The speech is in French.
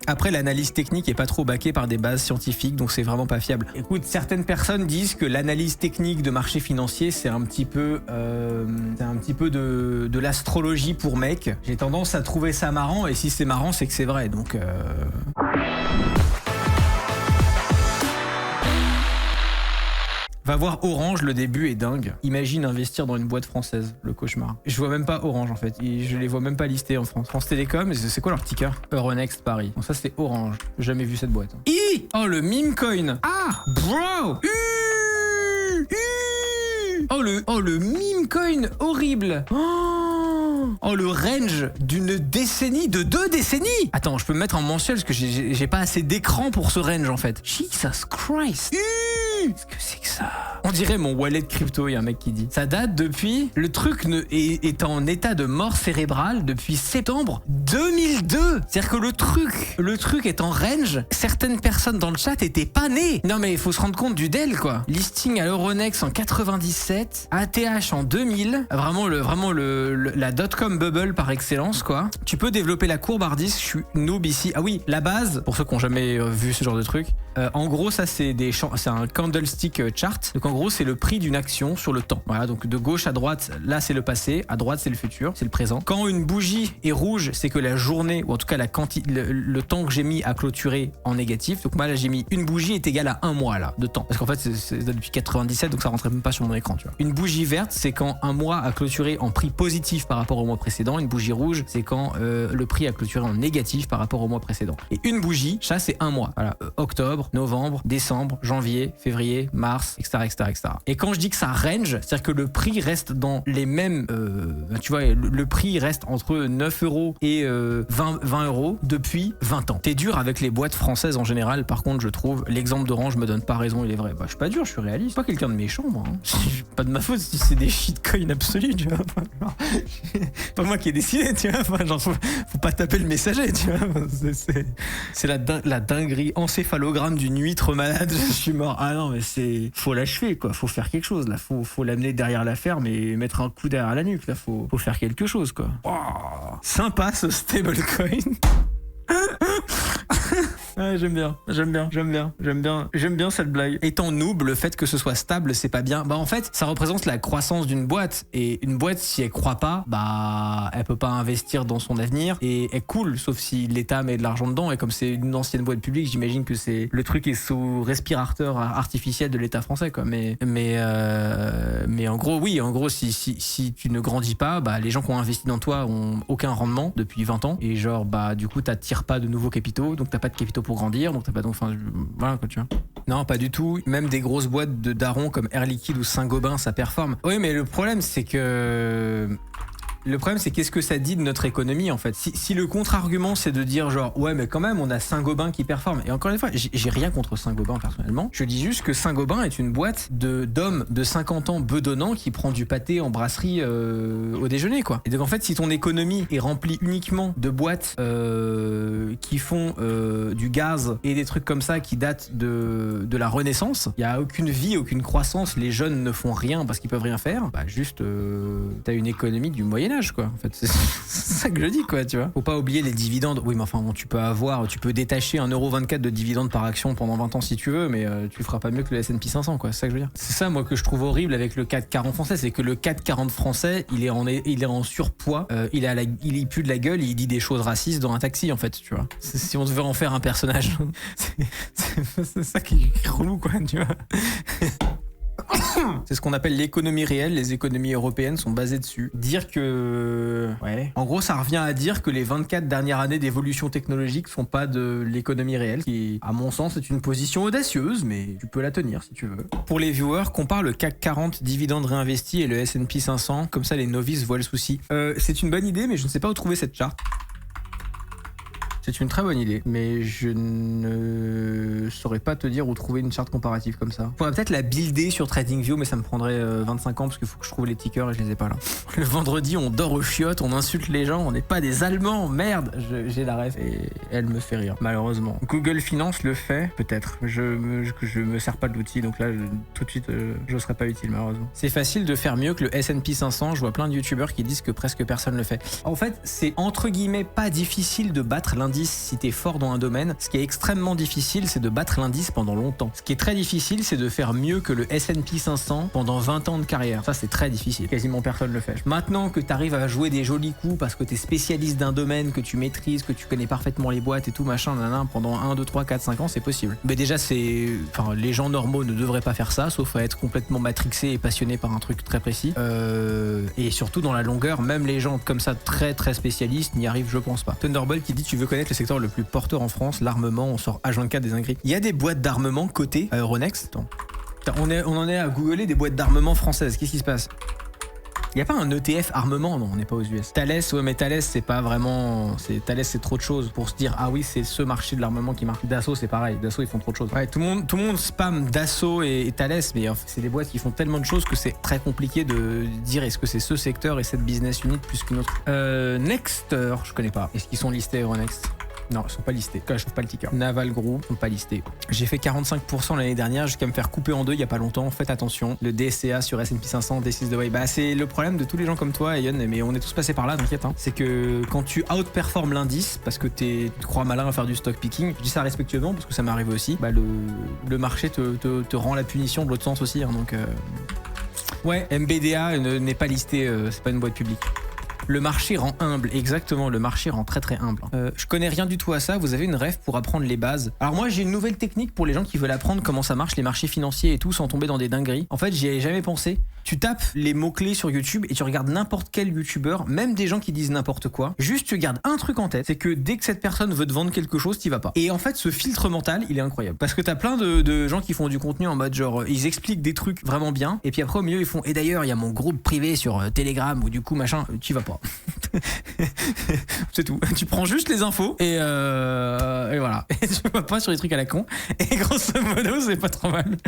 Après, l'analyse technique est pas trop baquée par des bases scientifiques, donc c'est vraiment pas fiable. Écoute, certaines personnes disent que l'analyse technique de marché financier, c'est un petit peu de l'astrologie pour mecs. J'ai tendance à trouver ça marrant, et si c'est marrant, c'est que c'est vrai, donc... Va voir Orange, le début est dingue. Imagine investir dans une boîte française, le cauchemar. Je vois même pas Orange en fait, je les vois même pas listés en France. France Télécom, c'est quoi leur ticker? Euronext Paris. Donc ça c'est Orange, jamais vu cette boîte. Oh le meme coin. Ah bro. Oh le meme coin horrible. Oh le range d'une décennie, de 2 décennies. Attends, je peux me mettre en mensuel parce que j'ai pas assez d'écran pour ce range en fait. Jesus Christ. Qu'est-ce que c'est que ça? On dirait mon wallet crypto, il y a un mec qui dit. Ça date depuis... Le truc est en état de mort cérébrale depuis septembre 2002. C'est-à-dire que le truc est en range. Certaines personnes dans le chat étaient pas nées. Non mais il faut se rendre compte du DEL quoi. Listing à l'Euronext en 97, ATH en 2000. Vraiment la dot-com bubble par excellence quoi. Tu peux développer la courbe Hardis, je suis noob ici. Ah oui, la base, pour ceux qui n'ont jamais vu ce genre de truc. En gros ça c'est un candlestick chart. Donc en gros c'est le prix d'une action sur le temps. Voilà, donc de gauche à droite, là c'est le passé, à droite c'est le futur, c'est le présent. Quand une bougie est rouge, c'est que la journée, ou en tout cas le temps que j'ai mis à clôturer en négatif. Donc moi là j'ai mis une bougie est égale à 1 mois là de temps. Parce qu'en fait c'est depuis 97 donc ça rentrait même pas sur mon écran tu vois. Une bougie verte c'est quand un mois a clôturé en prix positif par rapport au mois précédent. Une bougie rouge c'est quand le prix a clôturé en négatif par rapport au mois précédent. Et une bougie, ça c'est 1 mois. Voilà, octobre, novembre, décembre, janvier, février, mars, etc. Et quand je dis que ça range, c'est-à-dire que le prix reste dans les mêmes... tu vois, le prix reste entre 9 € et 20 € depuis 20 ans. T'es dur avec les boîtes françaises en général, par contre, je trouve. L'exemple d'Orange me donne pas raison, il est vrai. Bah, je suis pas dur, je suis réaliste. Je suis pas quelqu'un de méchant, moi. Hein. Pas de ma faute si c'est des shitcoins absolus, tu vois. Pas moi qui ai décidé, tu vois. Enfin, genre, faut pas taper le messager, tu vois. C'est la dinguerie encéphalogramme d'une huître malade. Je suis mort. Ah non, mais c'est... Faut l'achever, quoi. Faut faire quelque chose, là. Faut l'amener derrière la ferme et mettre un coup derrière la nuque, là. Faut faire quelque chose, quoi. Wow. Sympa, ce stablecoin. Ouais, j'aime bien cette blague. Étant noob, le fait que ce soit stable, c'est pas bien. Bah en fait, ça représente la croissance d'une boîte. Et une boîte, si elle croit pas, bah elle peut pas investir dans son avenir. Et elle coule, sauf si l'État met de l'argent dedans. Et comme c'est une ancienne boîte publique, j'imagine que c'est le truc est sous respirateur artificiel de l'État français, quoi. Mais en gros, oui, en gros, si tu ne grandis pas, bah les gens qui ont investi dans toi ont aucun rendement depuis 20 ans. Et genre, bah du coup, t'attires pas de nouveaux capitaux, donc t'as pas de capitaux pour grandir, donc t'as pas donc, enfin, voilà quoi, tu vois. Non, pas du tout. Même des grosses boîtes de darons comme Air Liquide ou Saint-Gobain, ça performe. Oui, mais le problème, c'est qu'est-ce que ça dit de notre économie en fait. Si le contre-argument c'est de dire genre ouais mais quand même on a Saint-Gobain qui performe, et encore une fois j'ai rien contre Saint-Gobain personnellement, je dis juste que Saint-Gobain est une boîte d'hommes de 50 ans bedonnants qui prend du pâté en brasserie au déjeuner quoi. Et donc en fait si ton économie est remplie uniquement de boîtes qui font du gaz et des trucs comme ça qui datent de la Renaissance, il y a aucune vie, aucune croissance, les jeunes ne font rien parce qu'ils peuvent rien faire, bah juste t'as une économie du Moyen-Âge quoi. En fait, c'est ça que je dis quoi, tu vois. Faut pas oublier les dividendes. Oui, mais enfin bon, tu peux détacher 1,24 € de dividendes par action pendant 20 ans si tu veux, mais tu feras pas mieux que le S&P 500 quoi, c'est ça que je veux dire. C'est ça moi que je trouve horrible avec le CAC 40 français, c'est que le CAC 40 français, il est en surpoids, il pue de la gueule, et il dit des choses racistes dans un taxi en fait, tu vois. Si on devait en faire un personnage, c'est ça qui est relou quoi, tu vois. C'est ce qu'on appelle l'économie réelle, les économies européennes sont basées dessus. Dire que... Ouais. En gros, ça revient à dire que les 24 dernières années d'évolution technologique sont pas de l'économie réelle, qui, à mon sens, est une position audacieuse, mais tu peux la tenir si tu veux. Pour les viewers, compare le CAC 40 dividendes réinvestis et le S&P 500, comme ça les novices voient le souci. C'est une bonne idée, mais je ne sais pas où trouver cette charte. C'est une très bonne idée, mais je ne saurais pas te dire où trouver une charte comparative comme ça. Je pourrais peut-être la builder sur TradingView, mais ça me prendrait 25 ans parce qu'il faut que je trouve les tickers et je les ai pas là. Le vendredi, on dort aux chiottes, on insulte les gens, on n'est pas des Allemands, merde. J'ai la ref et elle me fait rire, malheureusement. Google Finance le fait, peut-être. Je me sers pas de l'outil, donc là, tout de suite, je serais pas utile, malheureusement. C'est facile de faire mieux que le S&P 500. Je vois plein de youtubeurs qui disent que presque personne le fait. En fait, c'est entre guillemets pas difficile de battre l'indice l'indice si t'es fort dans un domaine. Ce qui est extrêmement difficile, c'est de battre l'indice pendant longtemps. Ce qui est très difficile, c'est de faire mieux que le S&P 500 pendant 20 ans de carrière. Ça, c'est très difficile. Quasiment personne le fait. Maintenant que t'arrives à jouer des jolis coups parce que t'es spécialiste d'un domaine, que tu maîtrises, que tu connais parfaitement les boîtes et tout, machin, nanana, pendant 1, 2, 3, 4, 5 ans, c'est possible. Mais déjà, les gens normaux ne devraient pas faire ça, sauf à être complètement matrixé et passionné par un truc très précis. Et surtout, dans la longueur, même les gens comme ça, très très spécialistes, n'y arrivent, je pense pas. Thunderbolt qui dit: tu veux connaître le secteur le plus porteur en France, l'armement, on sort H24 des dingueries. Il y a des boîtes d'armement cotées à Euronext. Attends. On en est à googler des boîtes d'armement françaises. Qu'est-ce qui se passe? Il n'y a pas un ETF armement? Non, on n'est pas aux US. Thales, ouais, mais Thales, c'est pas vraiment. Thales, c'est trop de choses pour se dire: ah oui, c'est ce marché de l'armement qui marche. Dassault, c'est pareil. Dassault, ils font trop de choses. Ouais, tout le monde spam Dassault et Thales, mais c'est des boîtes qui font tellement de choses que c'est très compliqué de dire est-ce que c'est ce secteur et cette business unit plus qu'une autre. Nexter, je connais pas. Est-ce qu'ils sont listés Euronext? Non, ils sont pas listés. Je trouve pas le ticker. Naval Group, ils sont pas listés. J'ai fait 45% l'année dernière jusqu'à me faire couper en deux il y a pas longtemps. Faites attention. Le DSCA sur S&P 500, D6 de way. Bah, c'est le problème de tous les gens comme toi, Ayon, mais on est tous passés par là, t'inquiète. Hein. C'est que quand tu outperformes l'indice, parce que tu te crois malin à faire du stock picking, je dis ça respectueusement parce que ça m'est arrivé aussi, bah le marché te rend la punition de l'autre sens aussi. Hein, donc, ouais, MBDA n'est pas listé, c'est pas une boîte publique. Le marché rend humble, exactement, le marché rend très très humble. Je connais rien du tout à ça, vous avez une ref pour apprendre les bases. Alors moi j'ai une nouvelle technique pour les gens qui veulent apprendre comment ça marche les marchés financiers et tout sans tomber dans des dingueries. En fait j'y avais jamais pensé. Tu tapes les mots-clés sur YouTube et tu regardes n'importe quel youtubeur, même des gens qui disent n'importe quoi. Juste tu gardes un truc en tête, c'est que dès que cette personne veut te vendre quelque chose, t'y vas pas. Et en fait ce filtre mental il est incroyable. Parce que t'as plein de gens qui font du contenu en mode genre ils expliquent des trucs vraiment bien et puis après au milieu ils font et d'ailleurs il y a mon groupe privé sur Telegram ou du coup machin, t'y vas pas. C'est tout. Tu prends juste les infos et voilà. Et tu vas pas sur les trucs à la con. Et grosso modo, c'est pas trop mal.